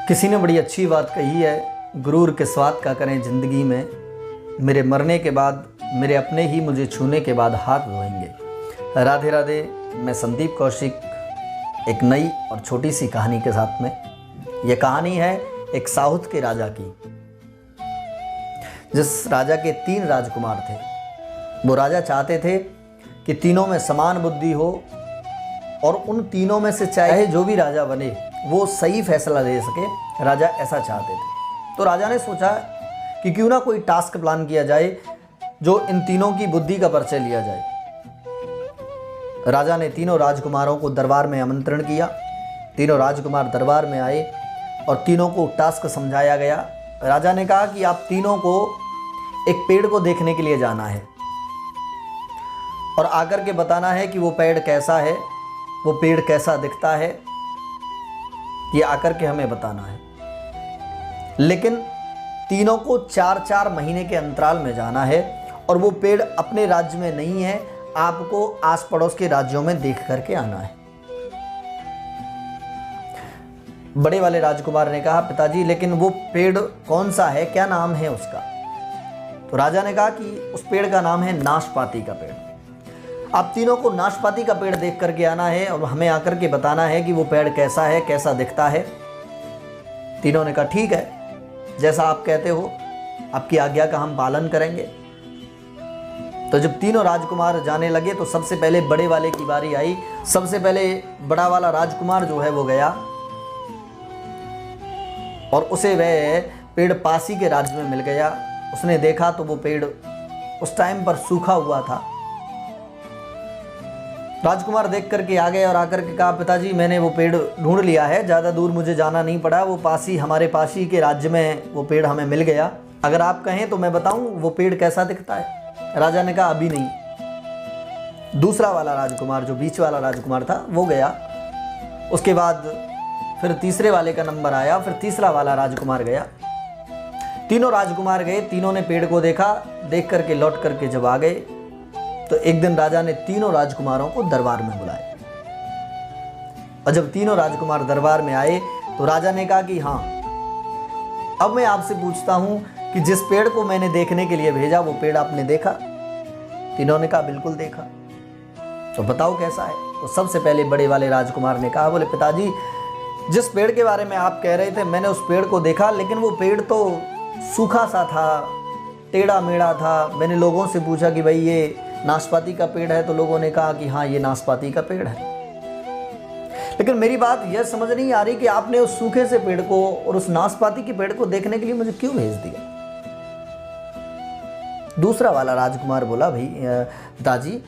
किसी ने बड़ी अच्छी बात कही है, गुरूर के स्वाद का करें ज़िंदगी में, मेरे मरने के बाद मेरे अपने ही मुझे छूने के बाद हाथ धोएंगे। राधे राधे। मैं संदीप कौशिक एक नई और छोटी सी कहानी के साथ में। यह कहानी है एक साउथ के राजा की, जिस राजा के 3 राजकुमार थे। वो राजा चाहते थे कि तीनों में समान बुद्धि हो और उन तीनों में से चाहे जो भी राजा बने वो सही फैसला ले सके। राजा ऐसा चाहते थे। तो राजा ने सोचा कि क्यों ना कोई टास्क प्लान किया जाए जो इन तीनों की बुद्धि का परिचय लिया जाए। राजा ने तीनों राजकुमारों को दरबार में आमंत्रण किया। तीनों राजकुमार दरबार में आए और तीनों को टास्क समझाया गया। राजा ने कहा कि आप तीनों को एक पेड़ को देखने के लिए जाना है और आकर के बताना है कि वो पेड़ कैसा है, वो पेड़ कैसा दिखता है, ये आकर के हमें बताना है। लेकिन तीनों को 4-4 महीने के अंतराल में जाना है और वो पेड़ अपने राज्य में नहीं है, आपको आस पड़ोस के राज्यों में देख करके आना है। बड़े वाले राजकुमार ने कहा, पिताजी लेकिन वो पेड़ कौन सा है, क्या नाम है उसका? तो राजा ने कहा कि उस पेड़ का नाम है नाशपाती का पेड़। आप तीनों को नाशपाती का पेड़ देख करके आना है और हमें आकर के बताना है कि वो पेड़ कैसा है, कैसा दिखता है। तीनों ने कहा ठीक है, जैसा आप कहते हो, आपकी आज्ञा का हम पालन करेंगे। तो जब तीनों राजकुमार जाने लगे तो सबसे पहले बड़े वाले की बारी आई। सबसे पहले बड़ा वाला राजकुमार जो है वो गया और उसे वह पेड़ पासी के राज्य में मिल गया। उसने देखा तो वो पेड़ उस टाइम पर सूखा हुआ था। राजकुमार देख करके आ गए और आकर के कहा, पिताजी मैंने वो पेड़ ढूंढ लिया है, ज़्यादा दूर मुझे जाना नहीं पड़ा, वो पासी हमारे पासी के राज्य में वो पेड़ हमें मिल गया। अगर आप कहें तो मैं बताऊं वो पेड़ कैसा दिखता है। राजा ने कहा अभी नहीं। दूसरा वाला राजकुमार जो बीच वाला राजकुमार था वो गया। उसके बाद फिर तीसरे वाले का नंबर आया, फिर तीसरा वाला राजकुमार गया। तीनों राजकुमार गए, तीनों ने पेड़ को देखा। देख करके लौट करके जब आ गए तो एक दिन राजा ने तीनों राजकुमारों को दरबार में बुलाया और जब तीनों राजकुमार दरबार में आए तो राजा ने कहा कि हाँ, अब मैं आपसे पूछता हूं कि जिस पेड़ को मैंने देखने के लिए भेजा वो पेड़ आपने देखा? तीनों ने कहा बिल्कुल देखा। तो बताओ कैसा है? तो सबसे पहले बड़े वाले राजकुमार ने कहा, बोले पिताजी जिस पेड़ के बारे में आप कह रहे थे मैंने उस पेड़ को देखा, लेकिन वो पेड़ तो सूखा सा था, टेढ़ा मेढ़ा था। मैंने लोगों से पूछा कि भाई ये नाशपाती का पेड़ है, तो लोगों ने कहा कि हाँ ये नाशपाती का पेड़ है। लेकिन मेरी बात यह समझ नहीं आ रही कि आपने उस सूखे से पेड़ को और उस नाशपाती के पेड़ को देखने के लिए मुझे क्यों भेज दिया? दूसरा वाला राजकुमार बोला, भाई पिताजी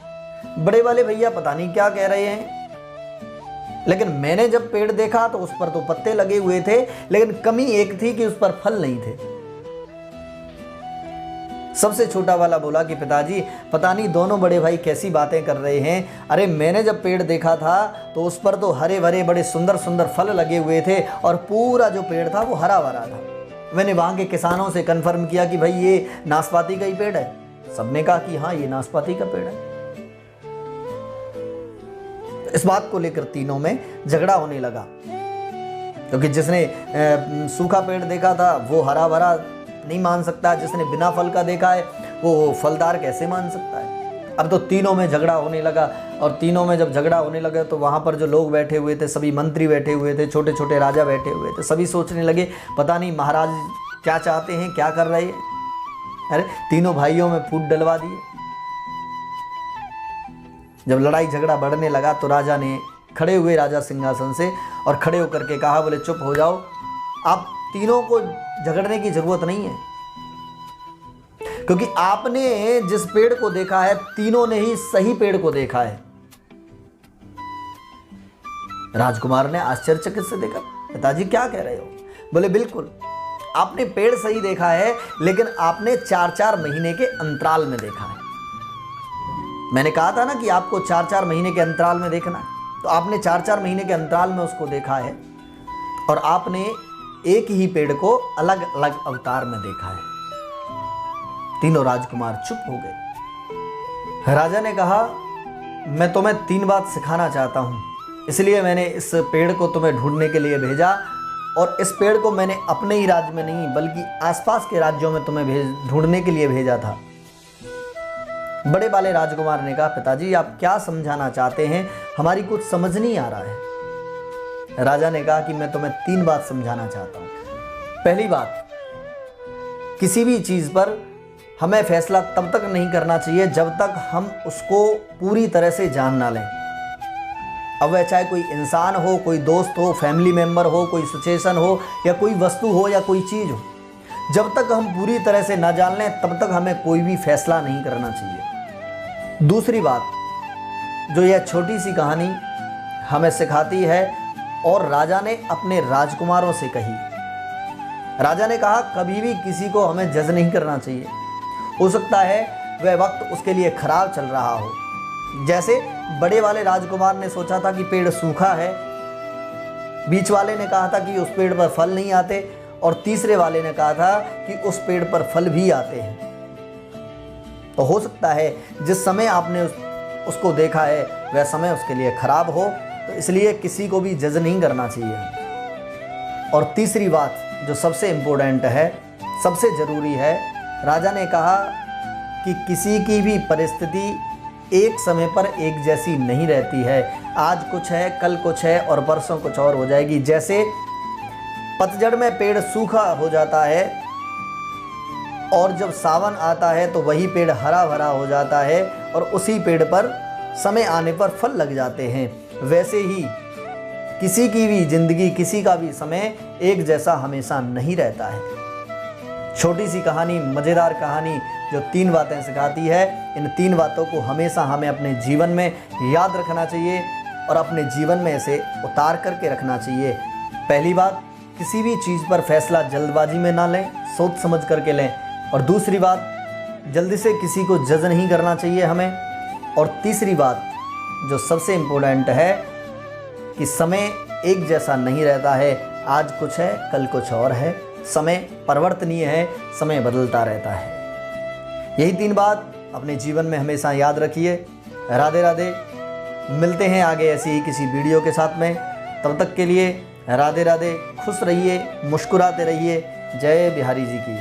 बड़े वाले भैया पता नहीं क्या कह रहे हैं, लेकिन मैंने जब पेड़ देखा तो उस पर तो पत्ते लगे हुए थे, लेकिन कमी एक थी कि उस पर फल नहीं थे। सबसे छोटा वाला बोला कि पिताजी पता नहीं दोनों बड़े भाई कैसी बातें कर रहे हैं। अरे मैंने जब पेड़ देखा था तो उस पर तो हरे भरे बड़े सुंदर सुंदर फल लगे हुए थे और पूरा जो पेड़ था वो हरा भरा था। मैंने वहाँ के किसानों से कन्फर्म किया कि भाई ये नाशपाती का ही पेड़ है। सबने कहा कि हाँ ये नाशपाती का पेड़ है। इस बात को लेकर तीनों में झगड़ा होने लगा, क्योंकि जिसने सूखा पेड़ देखा था वो हरा भरा नहीं मान सकता, जिसने बिना फल का देखा है वो फलदार कैसे मान सकता है। अब तो तीनों में झगड़ा होने लगा और तीनों में जब झगड़ा होने लगा तो वहाँ पर जो लोग बैठे हुए थे, सभी मंत्री बैठे हुए थे, छोटे छोटे राजा बैठे हुए थे, सभी सोचने लगे पता नहीं महाराज क्या चाहते हैं, क्या कर रहे हैं। अरे तीनों भाइयों में फूट डलवा दिए। जब लड़ाई झगड़ा बढ़ने लगा तो राजा ने खड़े हुए राजा सिंहासन से और खड़े होकर के कहा, बोले चुप हो जाओ, आप तीनों को झगड़ने की जरूरत नहीं है, क्योंकि आपने जिस पेड़ को देखा है तीनों ने ही सही पेड़ को देखा है। राजकुमार ने आश्चर्यचकित से देखा, पिताजी क्या कह रहे हो? बोले बिल्कुल, आपने पेड़ सही देखा है, लेकिन आपने 4-4 महीने के अंतराल में देखा है। मैंने कहा था ना कि आपको 4-4 महीने के अंतराल में देखना है, तो आपने 4-4 महीने के अंतराल में उसको देखा है और आपने एक ही पेड़ को अलग अलग अवतार में देखा है। तीनों राजकुमार चुप हो गए। राजा ने कहा, मैं तुम्हें 3 बात सिखाना चाहता हूं, इसलिए मैंने इस पेड़ को तुम्हें ढूंढने के लिए भेजा। और इस पेड़ को मैंने अपने ही राज्य में नहीं बल्कि आसपास के राज्यों में तुम्हें ढूंढने के लिए भेजा था। बड़े वाले राजकुमार ने कहा, पिताजी आप क्या समझाना चाहते हैं, हमारी कुछ समझ नहीं आ रहा है। राजा ने कहा कि मैं तुम्हें 3 बात समझाना चाहता हूं। पहली बात, किसी भी चीज पर हमें फैसला तब तक नहीं करना चाहिए जब तक हम उसको पूरी तरह से जान ना लें। अब वह चाहे कोई इंसान हो, कोई दोस्त हो, फैमिली मेंबर हो, कोई सिचुएशन हो, या कोई वस्तु हो, या कोई चीज हो, जब तक हम पूरी तरह से ना जान लें तब तक हमें कोई भी फैसला नहीं करना चाहिए। दूसरी बात जो यह छोटी सी कहानी हमें सिखाती है और राजा ने अपने राजकुमारों से कही। राजा ने कहा कभी भी किसी को हमें जज नहीं करना चाहिए। हो सकता है वह वक्त उसके लिए खराब चल रहा हो। जैसे बड़े वाले राजकुमार ने सोचा था कि पेड़ सूखा है, बीच वाले ने कहा था कि उस पेड़ पर फल नहीं आते, और तीसरे वाले ने कहा था कि उस पेड़ पर फल भी आते हैं। तो हो सकता है जिस समय आपने उसको देखा है वह समय उसके लिए खराब हो, तो इसलिए किसी को भी जज नहीं करना चाहिए। और तीसरी बात जो सबसे इम्पोर्टेंट है, सबसे ज़रूरी है, राजा ने कहा कि किसी की भी परिस्थिति एक समय पर एक जैसी नहीं रहती है। आज कुछ है, कल कुछ है और परसों कुछ और हो जाएगी। जैसे पतझड़ में पेड़ सूखा हो जाता है और जब सावन आता है तो वही पेड़ हरा भरा हो जाता है और उसी पेड़ पर समय आने पर फल लग जाते हैं। वैसे ही किसी की भी जिंदगी, किसी का भी समय एक जैसा हमेशा नहीं रहता है। छोटी सी कहानी, मज़ेदार कहानी जो 3 बातें सिखाती है। इन 3 बातों को हमेशा हमें अपने जीवन में याद रखना चाहिए और अपने जीवन में इसे उतार करके रखना चाहिए। पहली बात, किसी भी चीज़ पर फैसला जल्दबाजी में ना लें, सोच समझ करके लें। और दूसरी बात, जल्दी से किसी को जज नहीं करना चाहिए हमें। और तीसरी बात जो सबसे इम्पोर्टेंट है कि समय एक जैसा नहीं रहता है। आज कुछ है, कल कुछ और है। समय परिवर्तनीय है, समय बदलता रहता है। यही 3 बात अपने जीवन में हमेशा याद रखिए। राधे राधे। मिलते हैं आगे ऐसी ही किसी वीडियो के साथ में। तब तक के लिए राधे राधे। खुश रहिए, मुस्कुराते रहिए। जय बिहारी जी की।